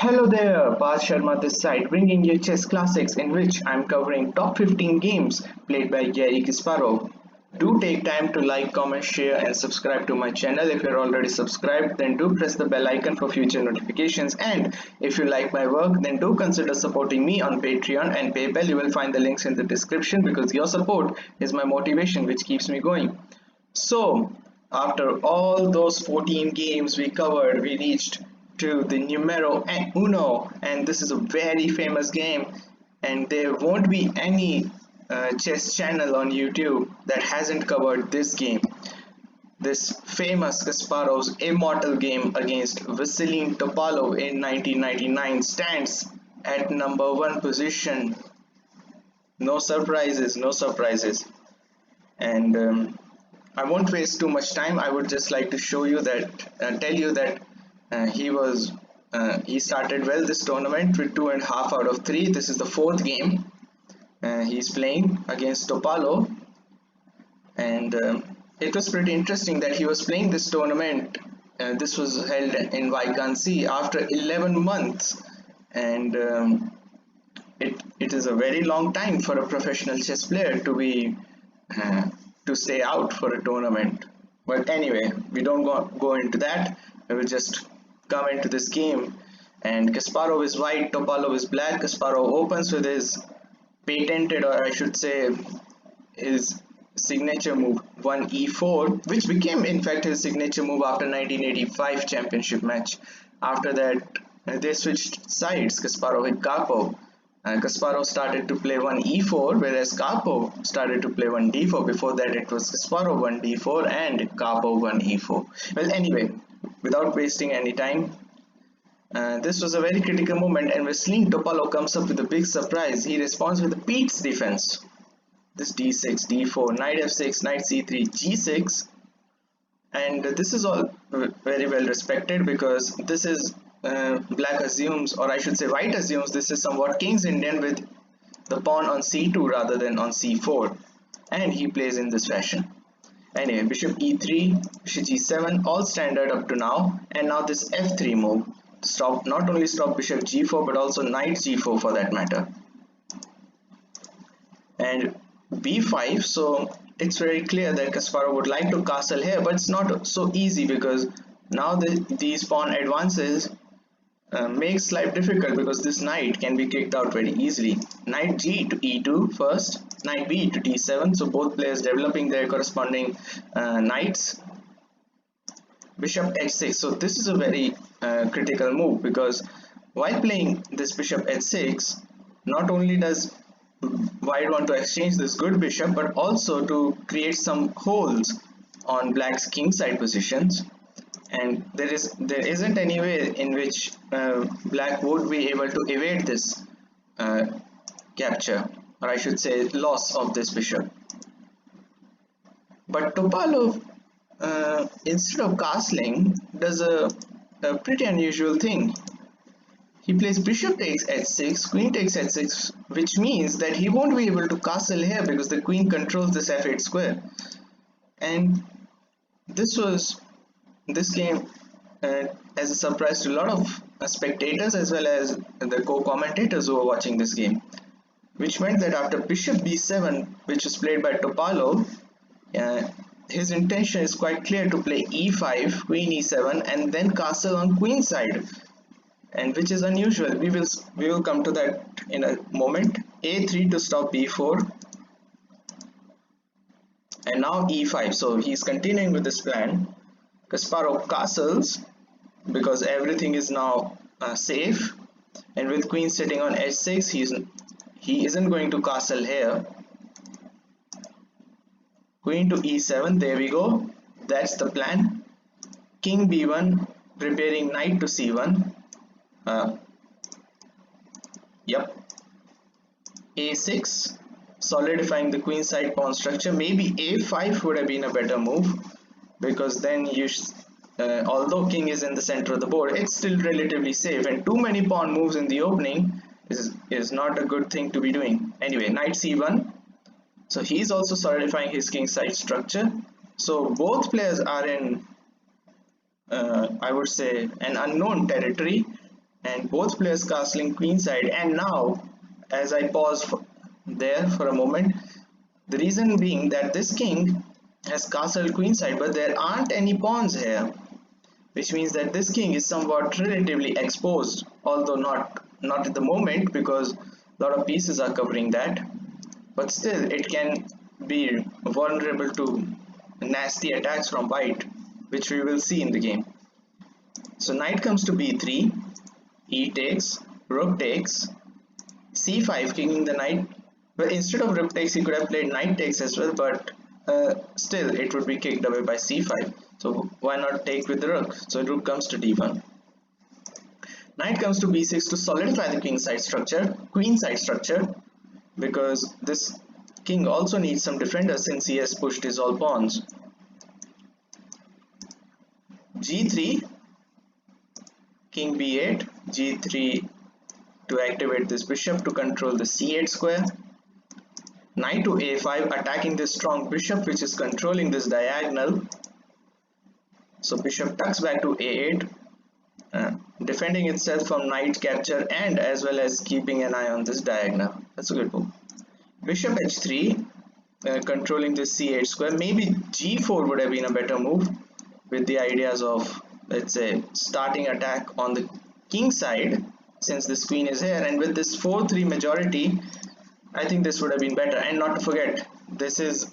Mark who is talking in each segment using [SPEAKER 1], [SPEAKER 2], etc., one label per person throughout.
[SPEAKER 1] Hello there, Parth Sharma this side, bringing you chess classics in which I'm covering top 15 games played by Garry Kasparov. Do take time to like, comment, share and subscribe to my channel. If you're already subscribed, then do press the bell icon for future notifications, and if you like my work, then do consider supporting me on Patreon and PayPal. You will find the links in the description because your support is my motivation which keeps me going. So, after all those 14 games we covered, we reached to the numero uno, and this is a very famous game, and there won't be any chess channel on YouTube that hasn't covered this game. This famous Kasparov's Immortal game against Veselin Topalov in 1999 stands at number one position. No surprises, no surprises. And I won't waste too much time. I would just like to show you that, tell you that he started well this tournament with 2.5 out of 3. This is the fourth game he's playing against Topalov, and it was pretty interesting that he was playing this tournament. This was held in Wijk after 11 months, and it is a very long time for a professional chess player to be to stay out for a tournament. But anyway, we don't go into that. We will just come into this game, and Kasparov is white, Topalov is black. Kasparov opens with his patented, or I should say his signature move 1e4, which became in fact his signature move after 1985 championship match. After that they switched sides, Kasparov and Karpov. Kasparov started to play 1e4, whereas Karpov started to play 1d4. Before that it was Kasparov 1d4 and Karpov 1e4. Well, anyway, without wasting any time, this was a very critical moment, and Veselin Topalov comes up with a big surprise. He responds with a Pete's defense. This d6, d4, knight f6, knight c3, g6, and this is all very well respected because this is black assumes, or I should say white assumes, this is somewhat King's Indian with the pawn on c2 rather than on c4, and he plays in this fashion. Anyway, bishop e3, bishop g7, all standard up to now, and now this f3 move to stop, not only stop bishop g4 but also knight g4 for that matter, and b5. So it's very clear that Kasparov would like to castle here, but it's not so easy because now these pawn advances makes life difficult because this knight can be kicked out very easily. Knight g to e2 first, knight b to d7, so both players developing their corresponding knights. Bishop h6, so this is a very critical move because while playing this bishop h6, not only does white want to exchange this good bishop but also to create some holes on black's king side positions, and there isn't any way in which black would be able to evade this capture, or I should say loss of this bishop. But Topalov, instead of castling, does a pretty unusual thing. He plays bishop takes h6, queen takes h6, which means that he won't be able to castle here because the queen controls this f8 square. And this came as a surprise to a lot of spectators as well as the co-commentators who were watching this game, which meant that after bishop b7, which was played by Topalov, his intention is quite clear to play e5, queen e7, and then castle on queen side, and which is unusual. We will come to that in a moment. a3 to stop b4, and now e5. So he's continuing with this plan. Kasparov castles because everything is now safe, and with queen sitting on h6, he isn't going to castle here. Queen to e7, there we go, that's the plan. King b1, preparing knight to c1. Yep. a6, solidifying the queen side pawn structure. Maybe a5 would have been a better move because then although king is in the center of the board, it's still relatively safe, and too many pawn moves in the opening is not a good thing to be doing. Anyway, knight c1, so he's also solidifying his king side structure. So both players are in I would say an unknown territory, and both players castling queenside. And now, as I pause there for a moment, the reason being that this king has castled queenside, but there aren't any pawns here, which means that this king is somewhat relatively exposed, although not at the moment because a lot of pieces are covering that, but still it can be vulnerable to nasty attacks from white, which we will see in the game. So knight comes to b3, e takes, rook takes, c5, kicking the knight. Well, instead of rook takes, he could have played knight takes as well, but still it would be kicked away by c5. So why not take with the rook? So rook comes to d1. Knight comes to b6 to solidify the queenside structure, because this king also needs some defenders since he has pushed his all pawns. g3, king b8, g3 to activate this bishop to control the c8 square. Knight to a5, attacking this strong bishop which is controlling this diagonal. So bishop tucks back to a8, defending itself from knight capture and as well as keeping an eye on this diagonal. That's a good move. Bishop h3, controlling this c8 square. Maybe g4 would have been a better move, with the ideas of, let's say, starting attack on the king side since this queen is here, and with this 4-3 majority I think this would have been better. And not to forget, this is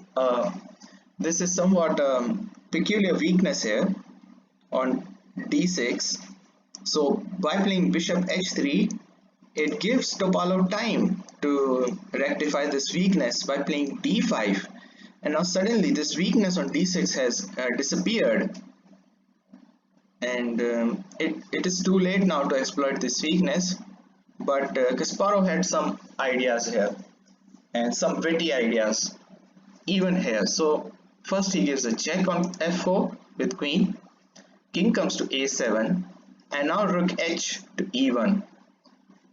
[SPEAKER 1] somewhat peculiar weakness here on d6. So by playing bishop h3, it gives Topalov time to rectify this weakness by playing d5, and now suddenly this weakness on d6 has disappeared, and it is too late now to exploit this weakness. But Kasparov had some ideas here, and some witty ideas even here. So first he gives a check on f4 with queen, king comes to a7, and now rook h to e1,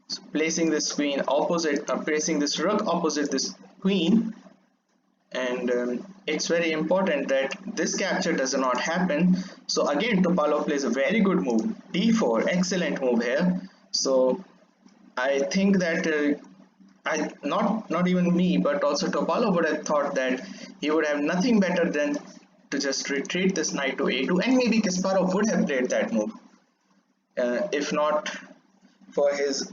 [SPEAKER 1] so placing this queen opposite, placing this rook opposite this queen. And it's very important that this capture does not happen. So again Topalov plays a very good move, d4, excellent move here. So I think that not even me, but also Topalov would have thought that he would have nothing better than to just retreat this knight to a2, and maybe Kasparov would have played that move if not for his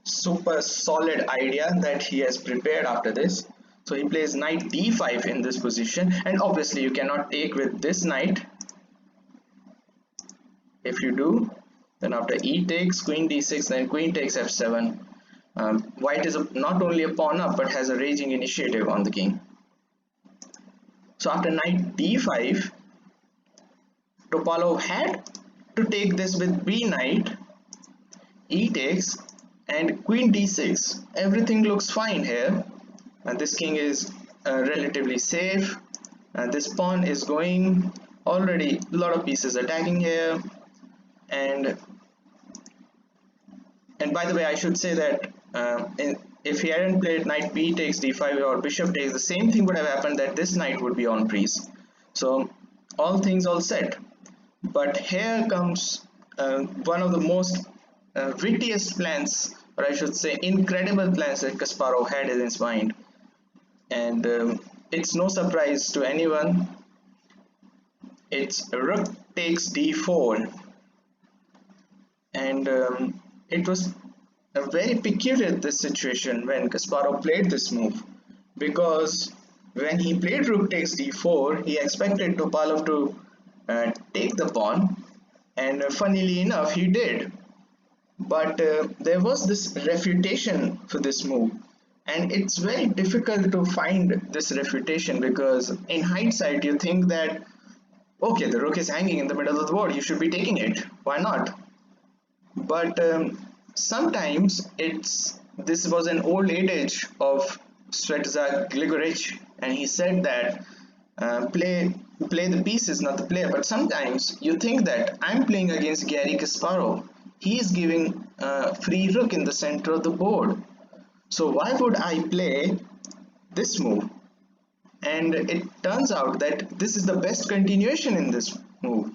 [SPEAKER 1] super solid idea that he has prepared after this. So he plays knight d5 in this position, and obviously you cannot take with this knight. If you do, then after e takes, queen d6, then queen takes f7. White is not only a pawn up but has a raging initiative on the king. So after knight d5, Topalov had to take this with b knight, e takes, and queen d6. Everything looks fine here, and this king is relatively safe, and this pawn is going already a lot of pieces attacking here. And by the way, I should say that if he hadn't played knight b takes d5 or bishop takes, the same thing would have happened, that this knight would be on freeze. So all things all set. But here comes one of the most wittiest plans, or I should say incredible plans, that Kasparov had in his mind. And it's no surprise to anyone. It's rook takes d4, and it was very peculiar, this situation, when Kasparov played this move, because when he played rook takes d4, he expected Topalov to take the pawn, and funnily enough he did. But there was this refutation for this move, and it's very difficult to find this refutation, because in hindsight you think that, okay, the rook is hanging in the middle of the board, you should be taking it, why not? But sometimes this was an old adage of Svetozar Gligorich, and he said that play the pieces, not the player. But sometimes you think that I'm playing against Garry Kasparov, he is giving free rook in the center of the board, so why would I play this move? And it turns out that this is the best continuation in this move,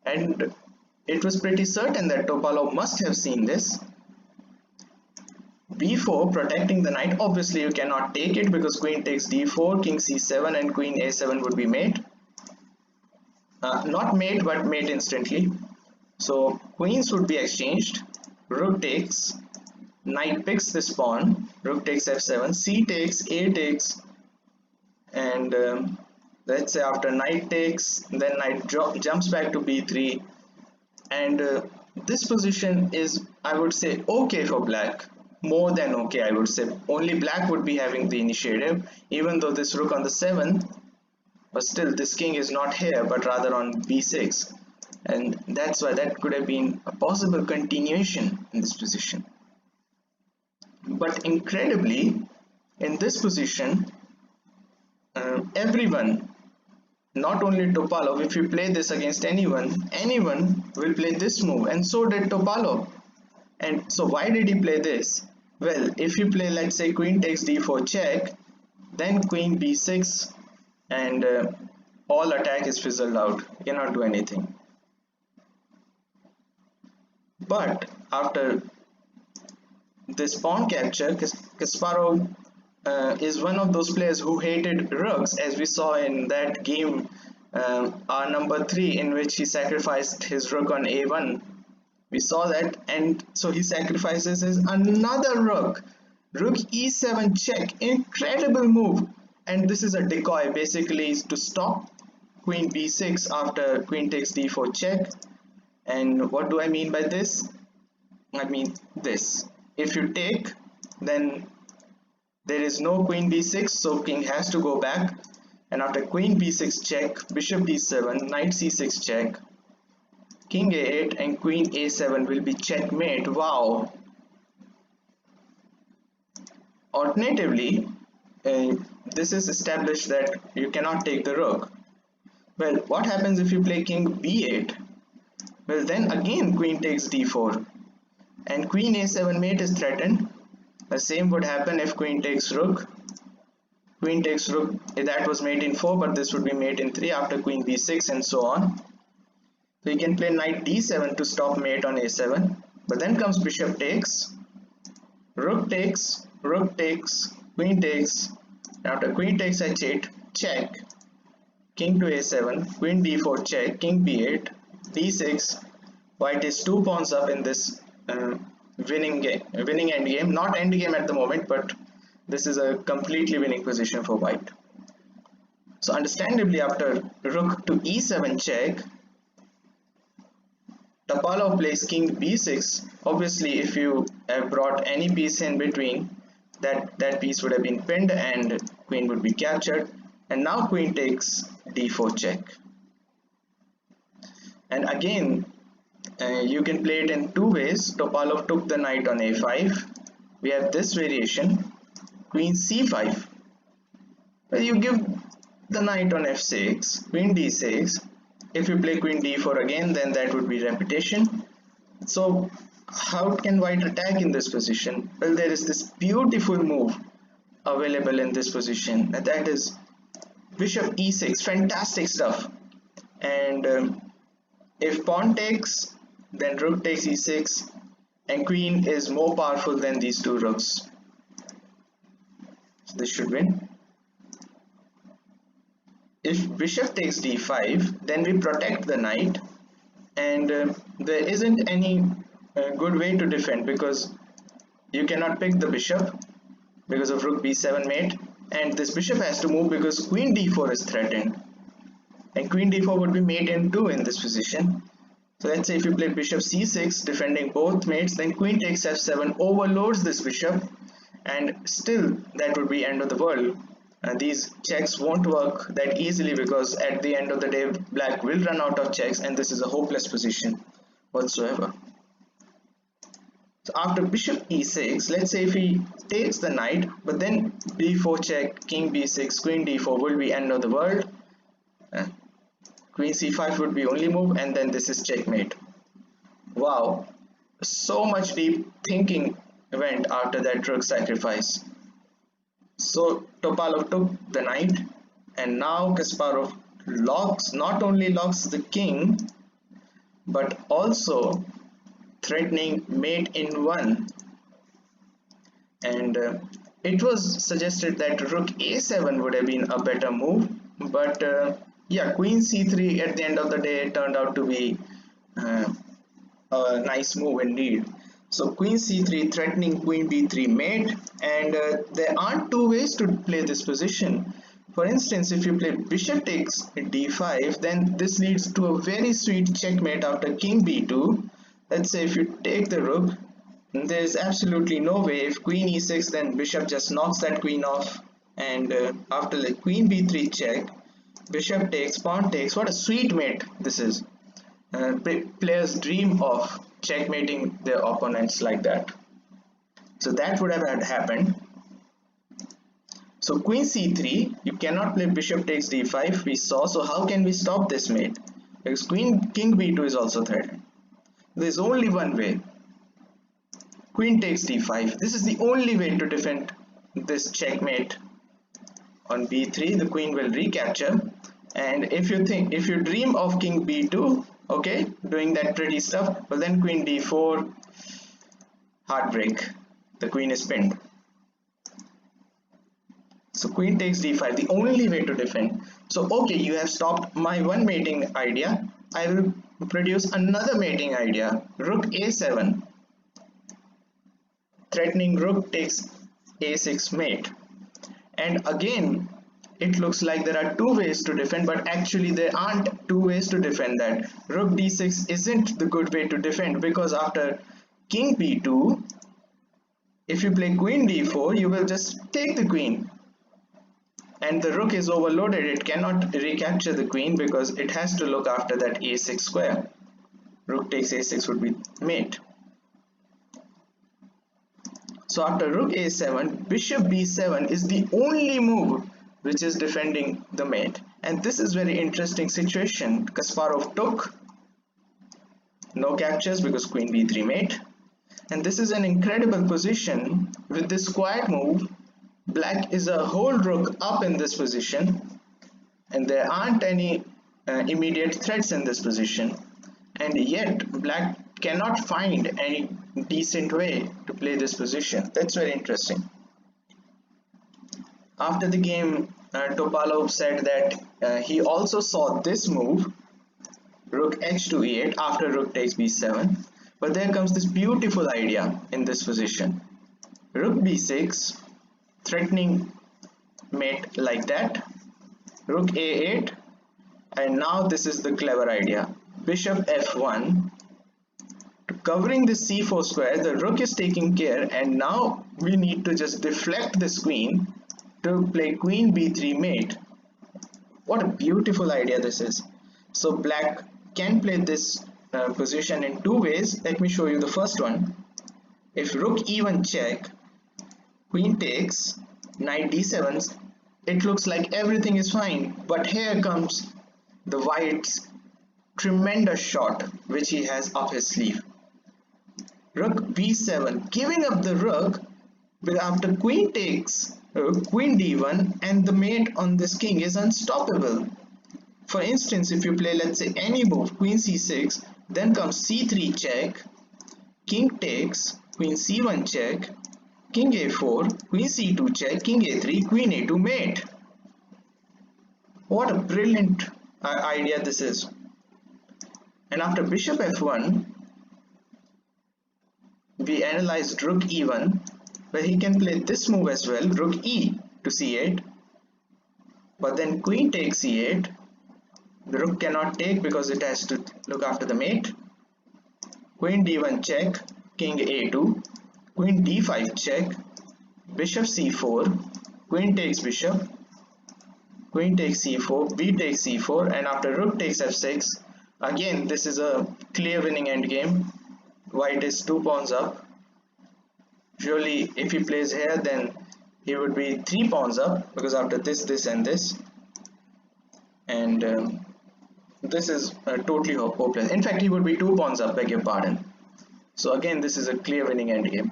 [SPEAKER 1] and it was pretty certain that Topalov must have seen this. b4 protecting the knight. Obviously you cannot take it because queen takes d4, king c7 and queen a7 would be mate. Not mate but mate instantly. So queens would be exchanged. Rook takes, knight picks this pawn, rook takes f7, c takes, a takes, and let's say after knight takes, then knight jumps back to b3, and this position is, I would say, okay for black. More than okay, I would say. Only black would be having the initiative, even though this rook on the 7th, but still this king is not here but rather on b6, and that's why that could have been a possible continuation in this position. But incredibly, in this position, everyone, not only Topalov, if you play this against anyone will play this move, and so did Topalov. And so why did he play this? Well, if you play, let's say, queen takes d4 check, then queen b6, and all attack is fizzled out. You cannot do anything. But after this pawn capture, Kasparov is one of those players who hated rooks, as we saw in that game R number 3, in which he sacrificed his rook on a1. We saw that, and so he sacrifices his another rook e7 check. Incredible move, and this is a decoy, basically to stop queen b6 after queen takes d4 check. And what do I mean by this? I mean this: if you take, then there is no queen b6, so king has to go back, and after queen b6 check, bishop d7, knight c6 check, king a8 and queen a7 will be checkmate. Wow. Alternatively, this is established that you cannot take the rook. Well, what happens if you play king b8? Well, then again queen takes d4 and queen a7 mate is threatened. The same would happen if queen takes rook. Queen takes rook, that was mate in 4, but this would be mate in 3 after queen b6, and so on. So you can play knight d7 to stop mate on a7, but then comes bishop takes, rook takes, queen takes, after queen takes h8 check, king to a7, queen d4 check, king b8, d6. White is 2 pawns up in this winning endgame. Not endgame at the moment, but this is a completely winning position for white. So understandably, after rook to e7 check, Topalov plays king b6. Obviously, if you have brought any piece in between, that piece would have been pinned and queen would be captured. And now queen takes d4 check. And again, you can play it in two ways. Topalov took the knight on a5. We have this variation, queen c5. Well, you give the knight on f6, queen d6. If you play queen d4 again, then that would be repetition. So how can white attack in this position? Well, there is this beautiful move available in this position, and that is bishop e6. Fantastic stuff. And if pawn takes, then rook takes e6, and queen is more powerful than these two rooks. So this should win. If bishop takes d5, then we protect the knight, and there isn't any good way to defend, because you cannot pick the bishop because of rook b7 mate, and this bishop has to move because queen d4 is threatened, and queen d4 would be mate in 2 in this position. So let's say if you play bishop c6 defending both mates, then queen takes f7 overloads this bishop, and still that would be end of the world. These checks won't work that easily, because at the end of the day black will run out of checks, and this is a hopeless position whatsoever. So after bishop e6, let's say if he takes the knight, but then b4 check, king b6, queen d4 will be end of the world. Queen c5 would be only move, and then this is checkmate. Wow, so much deep thinking went after that rook sacrifice. So Topalov took the knight, and now Kasparov not only locks the king, but also threatening mate in 1, and it was suggested that rook a7 would have been a better move, but yeah, queen c3 at the end of the day turned out to be uh, a nice move indeed. So queen c3 threatening queen b3 mate, and there aren't two ways to play this position. For instance, if you play bishop takes d5, then this leads to a very sweet checkmate after king b2. Let's say if you take the rook, there's absolutely no way. If queen e6, then bishop just knocks that queen off, and after the queen b3 check, bishop takes, pawn takes. What a sweet mate this is. Players dream of checkmating their opponents like that. So that would have had happened. So queen c3, you cannot play bishop takes d5, we saw. So how can we stop this mate? Because king b2 is also threatened. There's only one way. Queen takes d5. This is the only way to defend this checkmate. On b3, the queen will recapture. And if you dream of king b2, okay, doing that pretty stuff, well then queen d4, heartbreak. The queen is pinned. So queen takes d5, the only way to defend. So okay, you have stopped my one mating idea. I will produce another mating idea. Rook a7, threatening rook takes a6 mate. And again, it looks like there are two ways to defend, but actually there aren't two ways to defend that. Rook d6 isn't the good way to defend, because after king b2, if you play queen d4, you will just take the queen. And the rook is overloaded, it cannot recapture the queen because it has to look after that a6 square. Rook takes a6 would be mate. So after rook a7, bishop b7 is the only move which is defending the mate. And this is very interesting situation. Kasparov took, no captures because queen b3 mate. And this is an incredible position. With this quiet move, black is a whole rook up in this position, and there aren't any immediate threats in this position, and yet black cannot find any decent way to play this position. That's very interesting. After the game, Topalov said that he also saw this move, rook h to e8 after rook takes b7, but there comes this beautiful idea in this position. Rook b6, threatening mate like that, rook a8, and now this is the clever idea. Bishop f1, covering the c4 square, the rook is taking care, and now we need to just deflect this queen to play queen b3 mate. What a beautiful idea this is. So black can play this position in two ways. Let me show you the first one. If rook e1 check, queen takes, knight d7, it looks like everything is fine, but here comes the white's tremendous shot which he has up his sleeve. Rook b7, giving up the rook, but after queen takes, queen d1, and the mate on this king is unstoppable. For instance, if you play, let's say, any move, queen c6, then comes c3 check, king takes, queen c1 check, king a4, queen c2 check, king a3, queen a2 mate. What a brilliant idea this is. And after bishop f1, we analyzed rook e1, where he can play this move as well, rook e to c8, but then queen takes c8, the rook cannot take because it has to look after the mate, queen d1 check, king a2, queen d5 check, bishop c4, queen takes bishop, queen takes c4, b takes c4, and after rook takes f6, again this is a clear winning endgame. White is 2 pawns up. Surely if he plays here, then he would be 3 pawns up, because after this, this and this, and this is totally hopeless. In fact, he would be 2 pawns up, beg your pardon. So again, this is a clear winning endgame.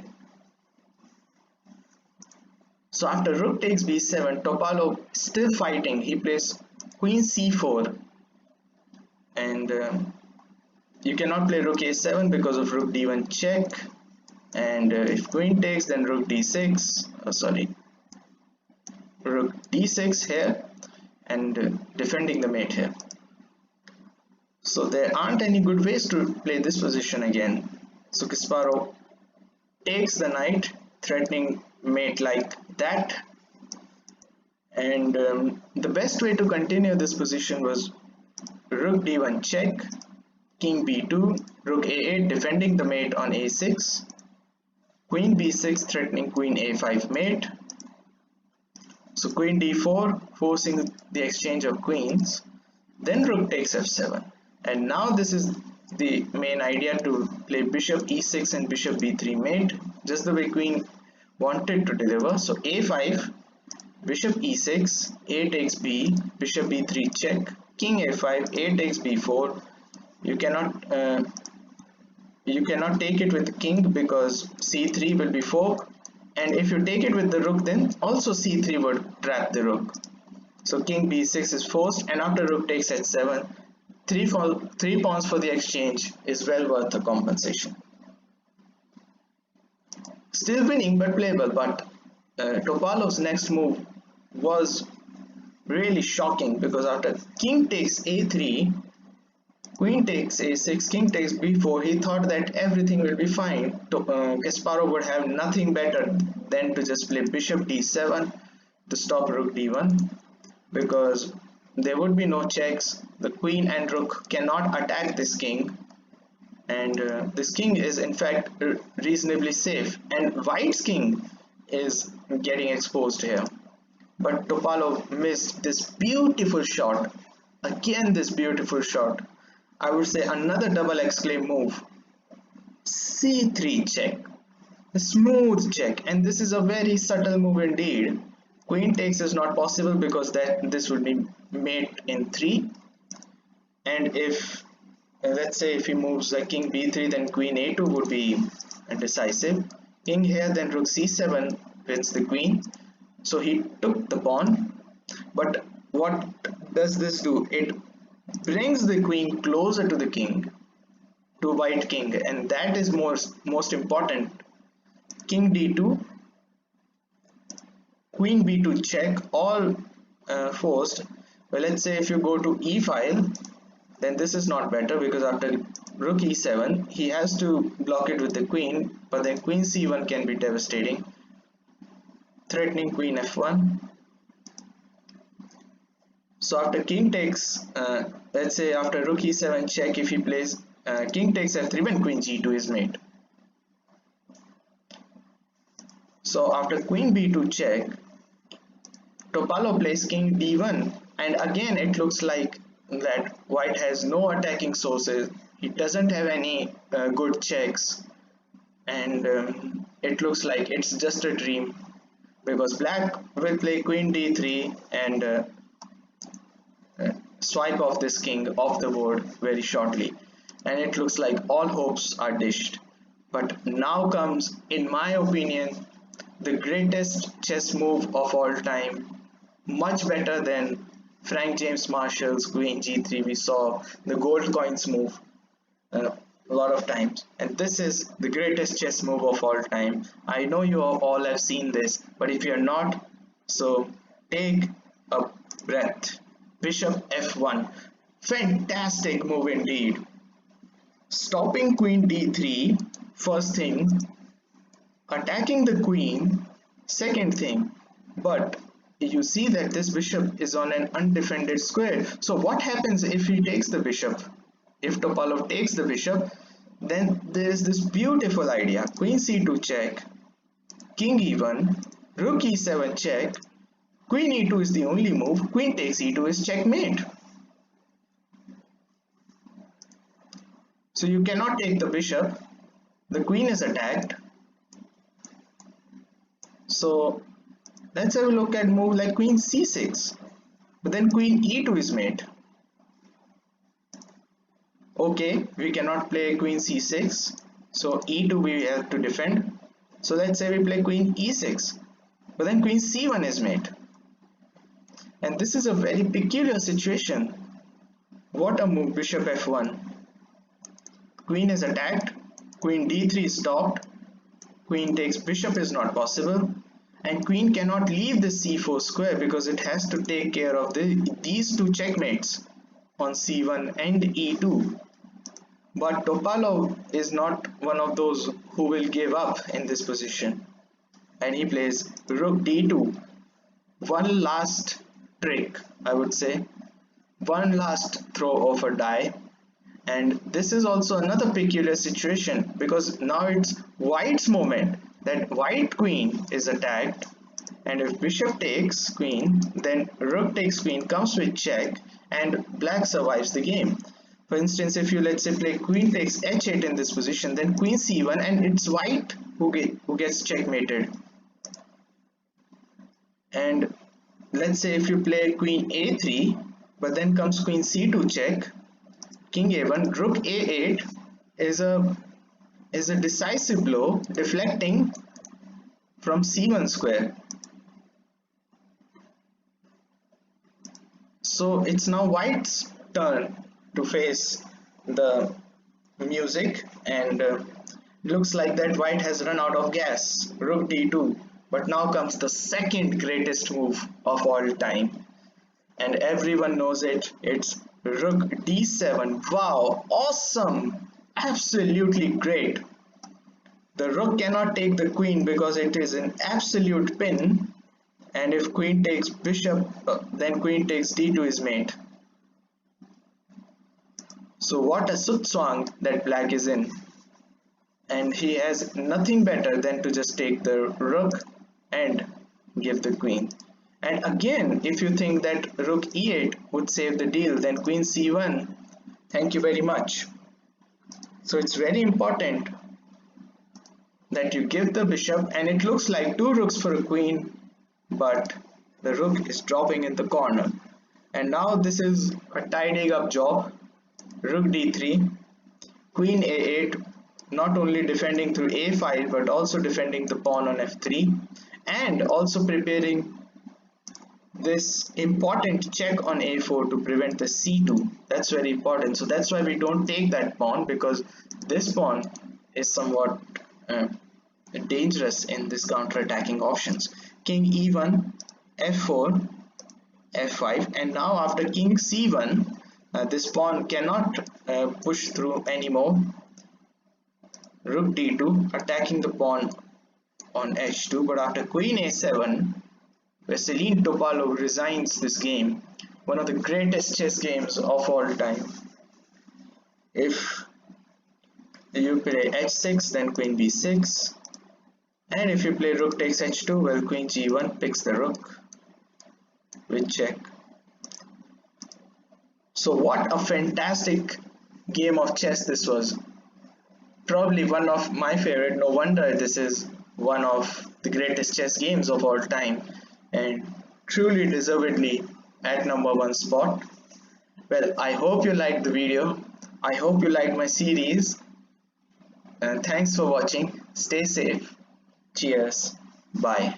[SPEAKER 1] So after rook takes b7, Topalov still fighting. He plays queen c4, and you cannot play rook a7 because of rook d1 check, and if queen takes, then rook d6, rook d6 here, and defending the mate here. So there aren't any good ways to play this position again. So Kasparov takes the knight, threatening mate like that, and the best way to continue this position was rook d1 check, king b2, rook a8 defending the mate on a6, queen b6 threatening queen a5 mate. So queen d4 forcing the exchange of queens, then rook takes f7, and now this is the main idea, to play bishop e6 and bishop b3 mate, just the way queen wanted to deliver. So a5, bishop e6, a takes b, bishop b3 check, king a5, a takes b4. You cannot take it with the king because c3 will be fork, and if you take it with the rook, then also c3 would trap the rook. So king b6 is forced, and after rook takes h7, three pawns for the exchange is well worth the compensation. Still winning but playable, but Topalov's next move was really shocking, because after king takes a3, queen takes a6, king takes b4, he thought that everything will be fine. Kasparov would have nothing better than to just play bishop d7 to stop rook d1, because there would be no checks. The queen and rook cannot attack this king, and this king is in fact reasonably safe, and White's king is getting exposed here. But Topalov missed this beautiful shot. Again, this beautiful shot. I would say another double exclaim move. c3 check. A smooth check, and this is a very subtle move indeed. Queen takes is not possible because this would be mate in 3. And if, let's say if he moves the king b3, then queen a2 would be decisive. King here, then rook c7 wins the queen. So he took the pawn, but what does this do? It brings the queen closer to the king, to white king, and that is most important. King d2, queen b2 check, all forced. Well, let's say if you go to e file, then this is not better, because after rook e7 he has to block it with the queen, but then queen c1 can be devastating, threatening queen f1. So after king takes, let's say after rook e7 check, if he plays king takes f3, when queen g2 is mate. So after queen b2 check, Topalov plays king d1, and again it looks like that white has no attacking sources. He doesn't have any good checks, and it looks like it's just a dream, because black will play queen d3 and swipe off this king off the board very shortly, and it looks like all hopes are dished. But now comes, in my opinion, the greatest chess move of all time, much better than Frank James Marshall's queen g3. We saw the gold coins move a lot of times, and this is the greatest chess move of all time. I know you all have seen this, but if you're not, so take a breath. Bishop f1, fantastic move indeed. Stopping queen d3, first thing, attacking the queen, second thing. But you see that this bishop is on an undefended square. So what happens if he takes the bishop? If Topalov takes the bishop, then there is this beautiful idea. Queen c2 check, king e1, rook e7 check, queen e2 is the only move, queen takes e2 is checkmate. So you cannot take the bishop, the queen is attacked. So let's have a look at move like queen c6, but then queen e2 is mate. Okay, we cannot play queen c6, so e2 we have to defend. So let's say we play queen e6, but then queen c1 is mate. And this is a very peculiar situation. What a move, bishop f1. queen is attacked, queen d3 is stopped, queen takes bishop is not possible, and queen cannot leave the c4 square because it has to take care of these two checkmates on c1 and e2. But Topalov is not one of those who will give up in this position, and he plays rook d2. One last trick, I would say, one last throw of a die. And this is also another peculiar situation because now it's white's moment, that white queen is attacked, and if bishop takes queen, then rook takes queen comes with check, and black survives the game. For instance, if you let's say play queen takes h8 in this position, then queen c1, and it's white who gets checkmated. And let's say if you play queen a3, but then comes queen c2 check, king a1, rook a8 is a decisive blow, deflecting from c1 square. So it's now white's turn to face the music, and looks like that white has run out of gas. Rook d2. But now comes the second greatest move of all time, and everyone knows it. It's rook d7. Wow, awesome, absolutely great. The rook cannot take the queen because it is an absolute pin, and if queen takes bishop, then queen takes d2 is mate. So what a sutswang that black is in, and he has nothing better than to just take the rook and give the queen. And again, if you think that rook e8 would save the deal, then queen c1, thank you very much. So it's very important that you give the bishop, and it looks like two rooks for a queen, but the rook is dropping in the corner. And now this is a tidying up job. Rook d3, queen a8, not only defending through a5 but also defending the pawn on f3, and also preparing this important check on a4 to prevent the c2. That's very important. So that's why we don't take that pawn, because this pawn is somewhat dangerous in this counter-attacking options. King e1, f4, f5, and now after king c1, this pawn cannot push through anymore. Rook d2, attacking the pawn on h2, but after queen a7, Veselin Topalov resigns this game, one of the greatest chess games of all time. If you play h6, then queen b6, and if you play rook takes h2, well, queen g1 picks the rook with check. So what a fantastic game of chess this was. Probably one of my favorite. No wonder this is one of the greatest chess games of all time, and truly deservedly at #1 spot. Well, I hope you liked the video. I hope you liked my series, and thanks for watching. Stay safe. Cheers. Bye.